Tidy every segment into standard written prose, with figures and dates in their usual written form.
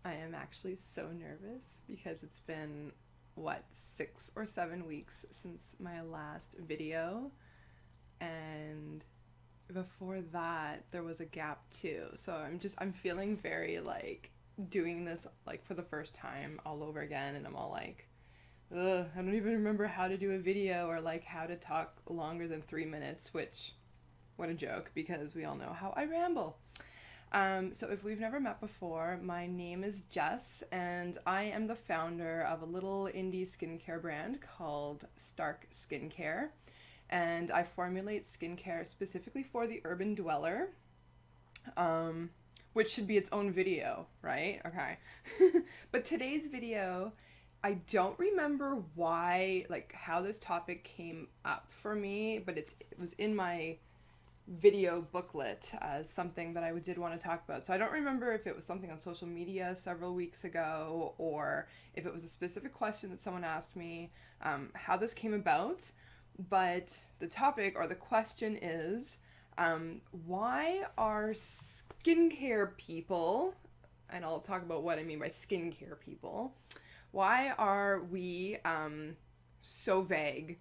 I am actually so nervous because it's been, what, 6 or 7 weeks since my last video. And before that, there was a gap too. So I'm feeling very like doing this like for the first time all over again. And I'm all like, ugh, I don't even remember how to do a video or like how to talk longer than 3 minutes, which, what a joke, because we all know how I ramble. So if we've never met before, my name is Jess, and I am the founder of a little indie skincare brand called Stark Skincare. And I formulate skincare specifically for the urban dweller, which should be its own video, right? Okay. But today's video, I don't remember why, like how this topic came up for me, but it was in my video booklet as something that I did want to talk about. So I don't remember if it was something on social media several weeks ago or if it was a specific question that someone asked me, how this came about. But the topic or the question is, why are skincare people, and I'll talk about what I mean by skincare people, why are we so vague?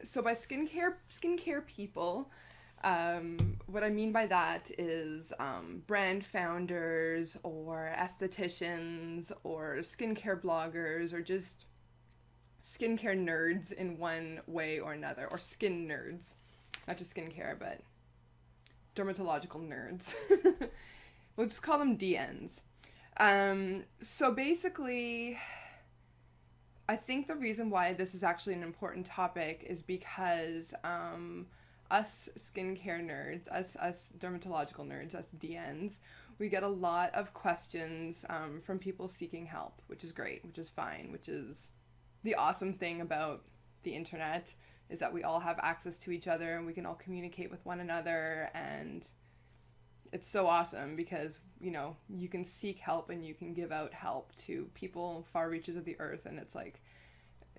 So by skincare people, what I mean by that is brand founders or estheticians or skincare bloggers or just skincare nerds in one way or another, or skin nerds, not just skincare, but dermatological nerds. We'll just call them DNs. So basically, I think the reason why this is actually an important topic is because us skincare nerds, us dermatological nerds, us DNs, we get a lot of questions from people seeking help, which is great, which is fine, which is the awesome thing about the internet, is that we all have access to each other and we can all communicate with one another, and it's so awesome because, you know, you can seek help and you can give out help to people far reaches of the earth, and it's like,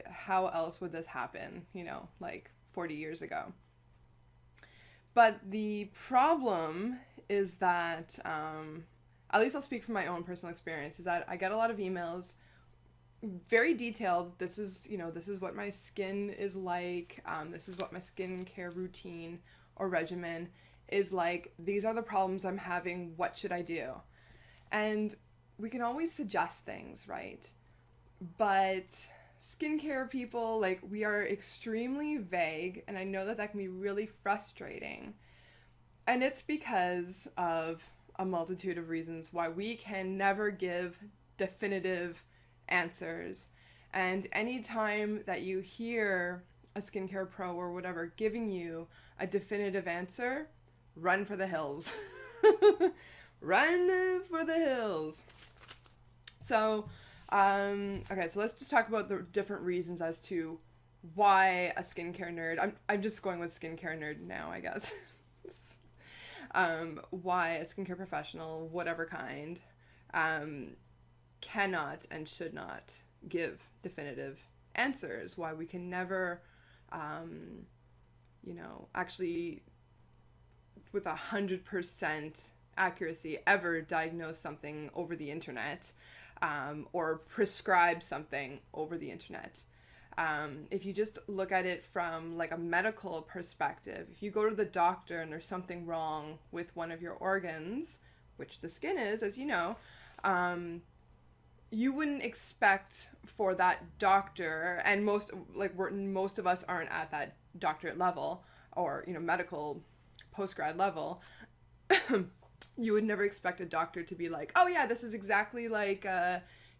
how else would this happen, you know, like 40 years ago? But the problem is that, at least I'll speak from my own personal experience, is that I get a lot of emails, very detailed. This is, you know, this is what my skin is like. This is what my skincare routine or regimen is like. These are the problems I'm having. What should I do? And we can always suggest things, right? But skincare people, like, we are extremely vague, and I know that that can be really frustrating. And it's because of a multitude of reasons why we can never give definitive answers. And anytime that you hear a skincare pro or whatever giving you a definitive answer, run for the hills. Run for the hills. So, okay, so let's just talk about the different reasons as to why a skincare nerd, I'm just going with skincare nerd now, I guess. Why a skincare professional, whatever kind, cannot and should not give definitive answers, why we can never, actually with 100% accuracy ever diagnose something over the internet, or prescribe something over the internet. If you just look at it from like a medical perspective, if you go to the doctor and there's something wrong with one of your organs, which the skin is, as you know, you wouldn't expect for that doctor, and most of us aren't at that doctorate level or, you know, medical post-grad level. You would never expect a doctor to be like, oh yeah, this is exactly like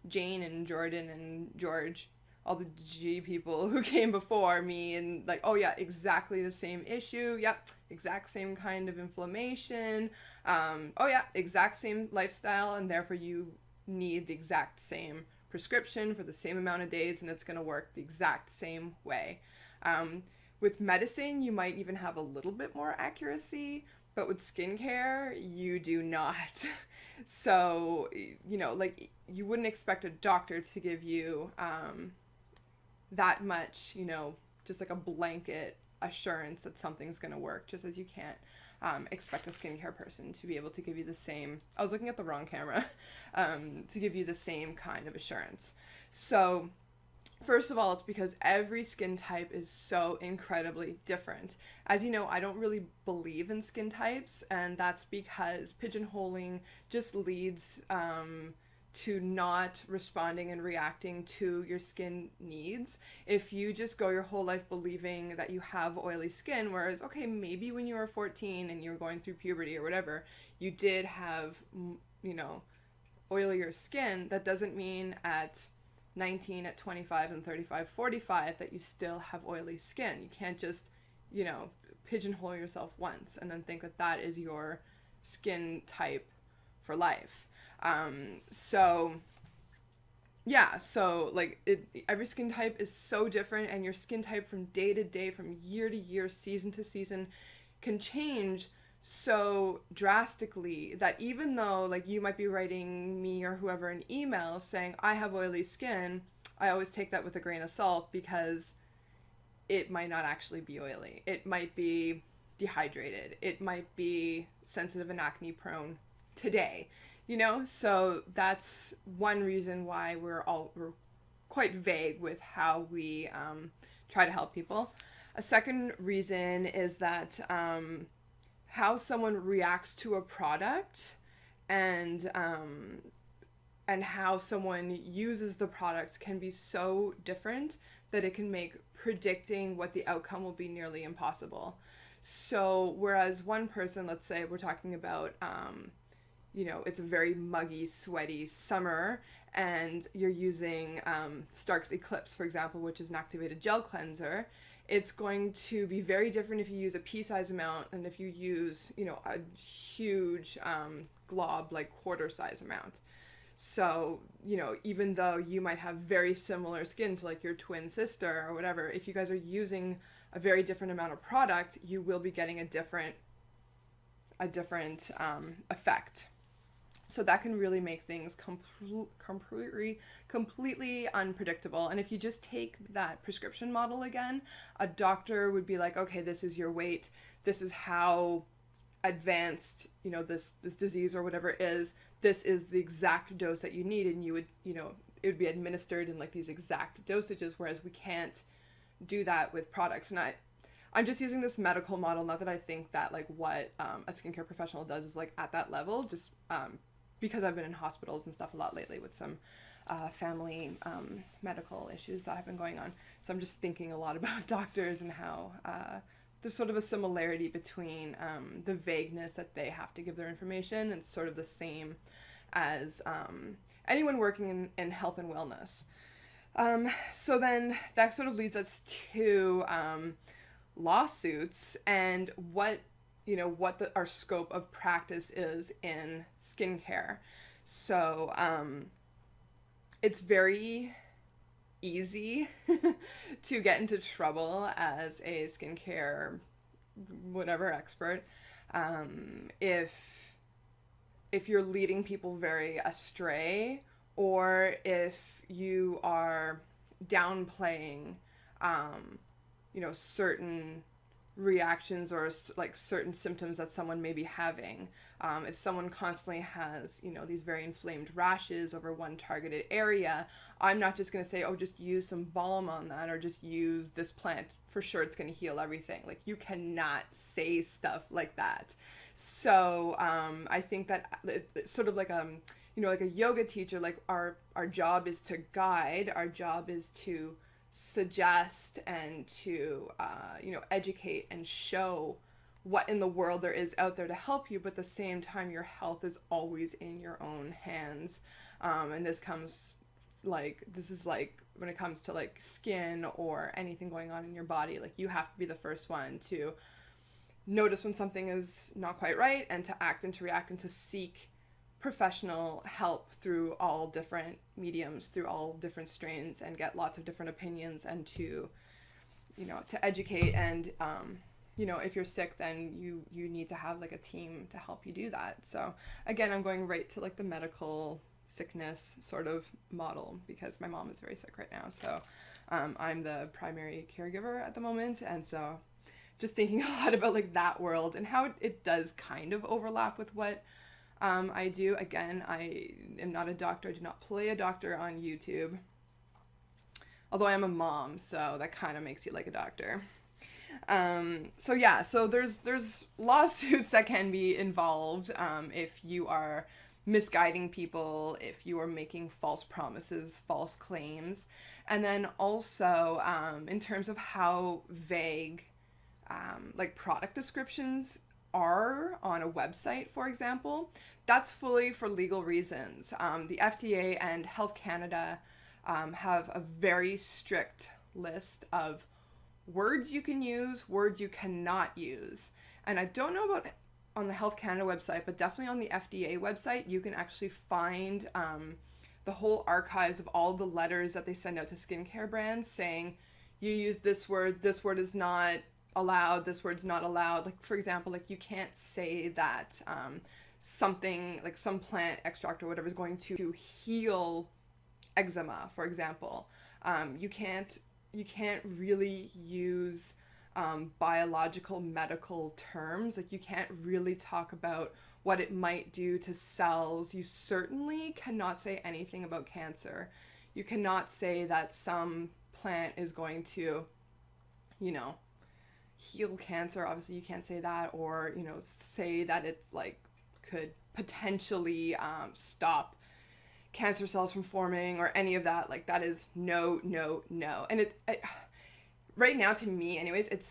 Jane and Jordan and George, all the G people who came before me, and like, oh yeah, exactly the same issue, yep, exact same kind of inflammation, oh yeah, exact same lifestyle, and therefore you need the exact same prescription for the same amount of days, and it's going to work the exact same way. With medicine, you might even have a little bit more accuracy, but with skincare, you do not. So, you know, like, you wouldn't expect a doctor to give you that much, you know, just like a blanket assurance that something's going to work, just as you can't expect a skincare person to be able to give you the same, I was looking at the wrong camera, to give you the same kind of assurance. So first of all, it's because every skin type is so incredibly different. As you know, I don't really believe in skin types, and that's because pigeonholing just leads to not responding and reacting to your skin needs. If you just go your whole life believing that you have oily skin, whereas, okay, maybe when you were 14 and you were going through puberty or whatever, you did have, you know, oilier skin, that doesn't mean at 19, at 25, and 35, 45 that you still have oily skin. You can't just, you know, pigeonhole yourself once and then think that that is your skin type for life. So like every skin type is so different, and your skin type from day to day, from year to year, season to season can change so drastically that even though like you might be writing me or whoever an email saying I have oily skin, I always take that with a grain of salt, because it might not actually be oily. It might be dehydrated. It might be sensitive and acne prone today, you know? So that's one reason why we're quite vague with how we try to help people. A second reason is that how someone reacts to a product and how someone uses the product can be so different that it can make predicting what the outcome will be nearly impossible. So whereas one person, let's say we're talking about, you know, it's a very muggy, sweaty summer, and you're using Stark's Eclipse, for example, which is an activated gel cleanser, it's going to be very different if you use a pea-size amount than if you use, you know, a huge glob, like quarter-size amount. So, you know, even though you might have very similar skin to like your twin sister or whatever, if you guys are using a very different amount of product, you will be getting a different effect. So that can really make things completely unpredictable. And if you just take that prescription model again, a doctor would be like, okay, this is your weight. This is how advanced, you know, this disease or whatever is. This is the exact dose that you need. And you would, you know, it would be administered in like these exact dosages, whereas we can't do that with products. And I'm just using this medical model, not that I think that like what a skincare professional does is like at that level, just because I've been in hospitals and stuff a lot lately with some family medical issues that have been going on. So I'm just thinking a lot about doctors and how there's sort of a similarity between the vagueness that they have to give their information, and sort of the same as anyone working in health and wellness. So then that sort of leads us to lawsuits and what our scope of practice is in skincare. So it's very easy to get into trouble as a skincare whatever expert if you're leading people very astray, or if you are downplaying certain reactions or like certain symptoms that someone may be having. If someone constantly has, these very inflamed rashes over one targeted area, I'm not just going to say, oh, just use some balm on that, or just use this plant. For sure, it's going to heal everything. Like, you cannot say stuff like that. So I think that it's sort of like, like a yoga teacher, like our job is to guide, our job is to suggest and to educate and show what in the world there is out there to help you, but at the same time your health is always in your own hands. And this is when it comes to like skin or anything going on in your body, like you have to be the first one to notice when something is not quite right, and to act and to react and to seek professional help through all different mediums, through all different strains, and get lots of different opinions, and to educate. And if you're sick, then you need to have like a team to help you do that. So again, I'm going right to like the medical sickness sort of model, because my mom is very sick right now, so I'm the primary caregiver at the moment, and so just thinking a lot about like that world and how it does kind of overlap with what I do. Again, I am not a doctor. I do not play a doctor on YouTube. Although I am a mom, so that kind of makes you like a doctor. So yeah, so there's lawsuits that can be involved if you are misguiding people, if you are making false promises, false claims, and then also in terms of how vague like product descriptions are on a website, for example, that's fully for legal reasons. The FDA and Health Canada have a very strict list of words you can use, words you cannot use. And I don't know about on the Health Canada website, but definitely on the FDA website, you can actually find the whole archives of all the letters that they send out to skincare brands saying, you use this word is not allowed, this word's not allowed. Like, for example, like you can't say that something, like some plant extract or whatever is going to heal eczema, for example. You can't really use biological medical terms. Like you can't really talk about what it might do to cells. You certainly cannot say anything about cancer. You cannot say that some plant is going to, you know, heal cancer. Obviously you can't say that, or, you know, say that it's like could potentially stop cancer cells from forming or any of that. Like that is no. And it right now, to me anyways, it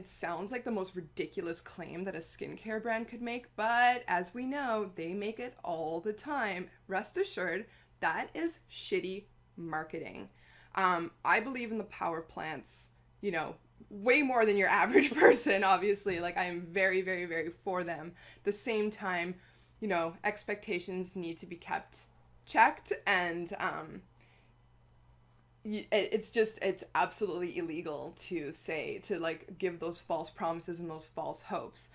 sounds like the most ridiculous claim that a skincare brand could make, but as we know, they make it all the time. Rest assured, that is shitty marketing. I believe in the power of plants, you know, way more than your average person, obviously. Like I am very, very, very for them. At the same time, you know, expectations need to be kept checked, and it's absolutely illegal to like give those false promises and those false hopes.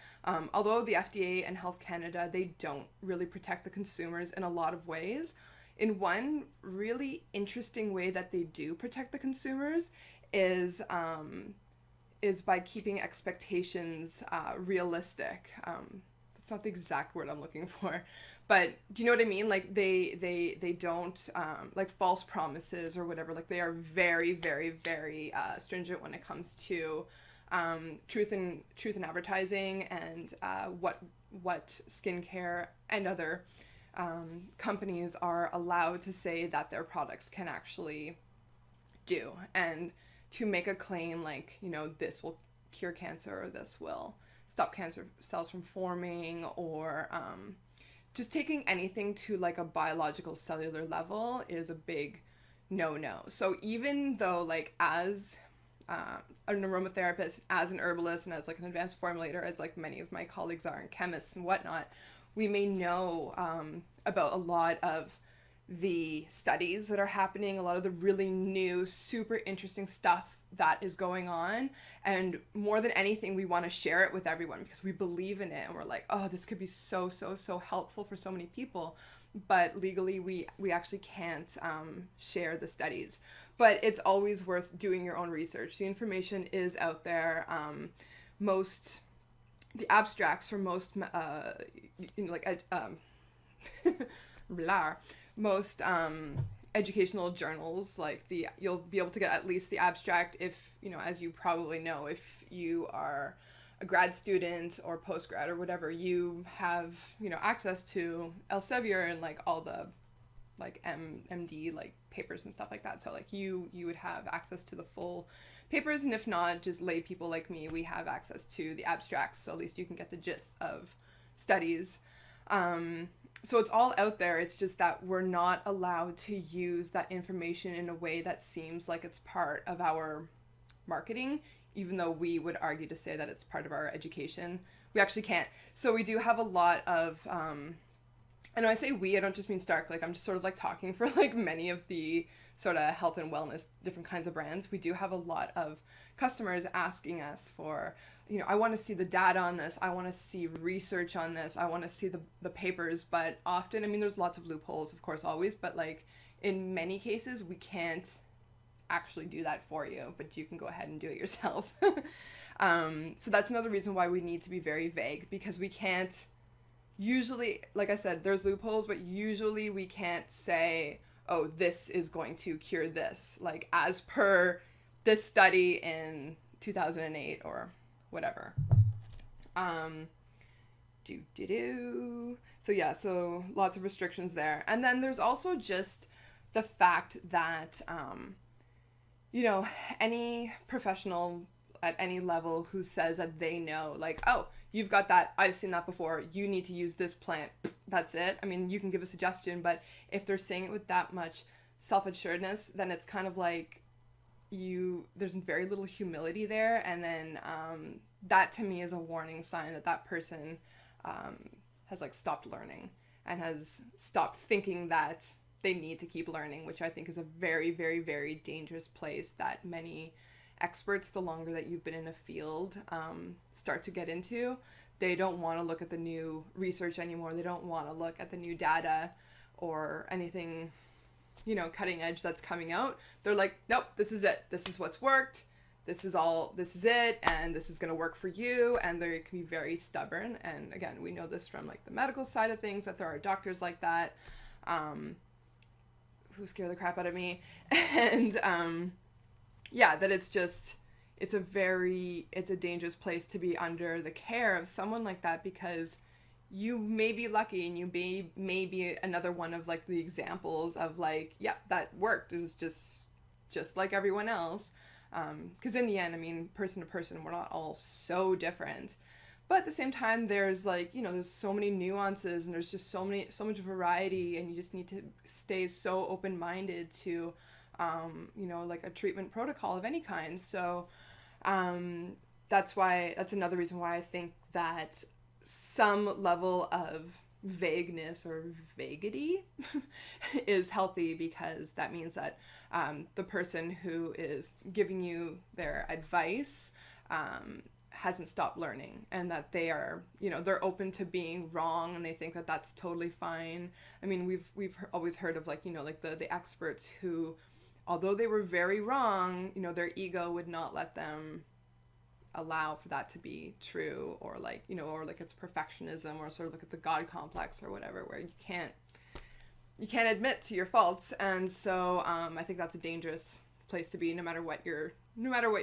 Although the FDA and Health Canada, they don't really protect the consumers in a lot of ways. In one really interesting way that they do protect the consumers is by keeping expectations realistic. That's not the exact word I'm looking for, but do you know what I mean? Like they don't like false promises or whatever. Like they are very, very, very stringent when it comes to truth in advertising, and what skincare and other companies are allowed to say that their products can actually do, and to make a claim like, you know, this will cure cancer, or this will stop cancer cells from forming, or just taking anything to like a biological cellular level is a big no. So even though like as an aromatherapist, as an herbalist, and as like an advanced formulator, as like many of my colleagues are, and chemists and whatnot, we may know about a lot of the studies that are happening, a lot of the really new, super interesting stuff that is going on, and more than anything, we want to share it with everyone because we believe in it, and we're like, oh, this could be so helpful for so many people. But legally, we actually can't share the studies. But it's always worth doing your own research. The information is out there. The abstracts for most most educational journals, like you'll be able to get at least the abstract if, you know, as you probably know, if you are a grad student or post-grad or whatever, you have, you know, access to Elsevier and like all the like MD like papers and stuff like that. So like you would have access to the full papers, and if not, just lay people like me, we have access to the abstracts, so at least you can get the gist of studies. So it's all out there. It's just that we're not allowed to use that information in a way that seems like it's part of our marketing, even though we would argue to say that it's part of our education. We actually can't. So we do have a lot of, and when I say we, I don't just mean Stark. Like I'm just sort of like talking for like many of the sort of health and wellness, different kinds of brands. We do have a lot of customers asking us for, you know, I want to see the data on this. I want to see research on this. I want to see the papers. But often, I mean, there's lots of loopholes, of course, always. But like in many cases, we can't actually do that for you, but you can go ahead and do it yourself. So that's another reason why we need to be very vague, because we can't usually, like I said, there's loopholes, but usually we can't say, oh, this is going to cure this, like as per this study in 2008 or whatever. So yeah, so lots of restrictions there. And then there's also just the fact that, any professional at any level who says that they know, like, oh, you've got that, I've seen that before, you need to use this plant, that's it. I mean, you can give a suggestion, but if they're saying it with that much self-assuredness, then it's kind of like there's very little humility there. And then that to me is a warning sign that that person has like stopped learning and has stopped thinking that they need to keep learning, which I think is a very, very, very dangerous place that many experts, the longer that you've been in a field, start to get into. They don't want to look at the new research anymore. They don't want to look at the new data or anything, cutting edge that's coming out. They're like, nope, this is it. This is what's worked. This is it, and this is going to work for you. And they can be very stubborn. And again, we know this from like the medical side of things, that there are doctors like that, who scare the crap out of me. And that it's a dangerous place to be under the care of someone like that, because you may be lucky and you may be another one of like the examples of like, yeah, that worked. It was just like everyone else. Because in the end, I mean, person to person, we're not all so different. But at the same time, there's like, there's so many nuances, and there's just so much variety, and you just need to stay so open-minded to, like a treatment protocol of any kind. So that's another reason why I think that some level of vagueness or vaguity is healthy, because that means that the person who is giving you their advice hasn't stopped learning, and that they are, they're open to being wrong, and they think that that's totally fine. I mean, we've always heard of like, like the experts who, although they were very wrong, their ego would not let them allow for that to be true, or like, or like it's perfectionism, or sort of like the God complex or whatever, where you can't admit to your faults. And so I think that's a dangerous place to be, no matter what your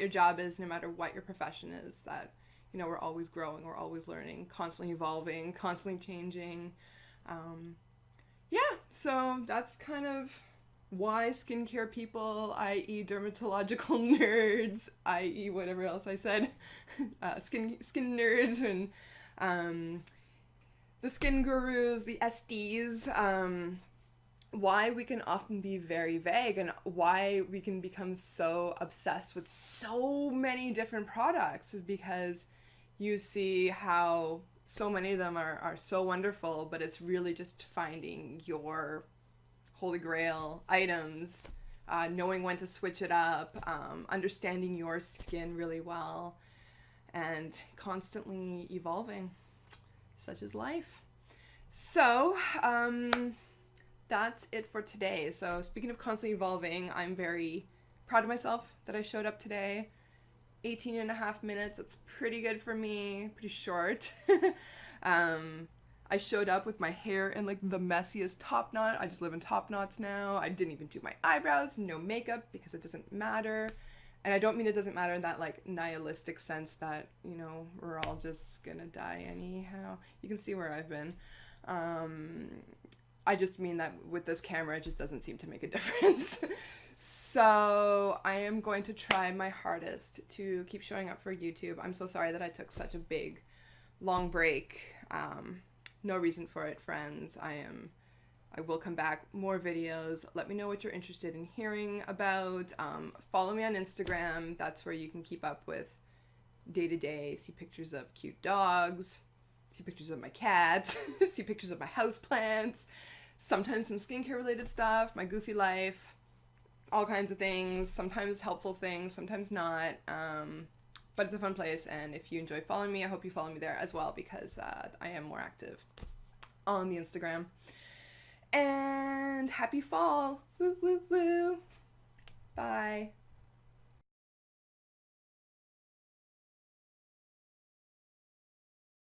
job is, no matter what your profession is, that, we're always growing, we're always learning, constantly evolving, constantly changing. So that's kind of why skincare people, i.e. dermatological nerds, i.e. whatever else I said, skin nerds, and the skin gurus, the SDs, why we can often be very vague, and why we can become so obsessed with so many different products, is because you see how so many of them are so wonderful, but it's really just finding your holy grail items, knowing when to switch it up, understanding your skin really well, and constantly evolving, such is life. So that's it for today. So speaking of constantly evolving, I'm very proud of myself that I showed up today. 18 and a half minutes, that's pretty good for me, pretty short. I showed up with my hair in like the messiest top knot. I just live in top knots now. I didn't even do my eyebrows, no makeup, because it doesn't matter. And I don't mean it doesn't matter in that like nihilistic sense that, we're all just gonna die anyhow. You can see where I've been. I just mean that with this camera, it just doesn't seem to make a difference. So I am going to try my hardest to keep showing up for YouTube. I'm so sorry that I took such a big, long break. No reason for it, friends. I will come back, more videos. Let me know what you're interested in hearing about. Follow me on Instagram. That's where you can keep up with day-to-day, see pictures of cute dogs, see pictures of my cats, see pictures of my houseplants, sometimes some skincare related stuff, my goofy life, all kinds of things, sometimes helpful things, sometimes not. But it's a fun place, and if you enjoy following me, I hope you follow me there as well, because I am more active on the Instagram. And happy fall! Woo, woo, woo! Bye!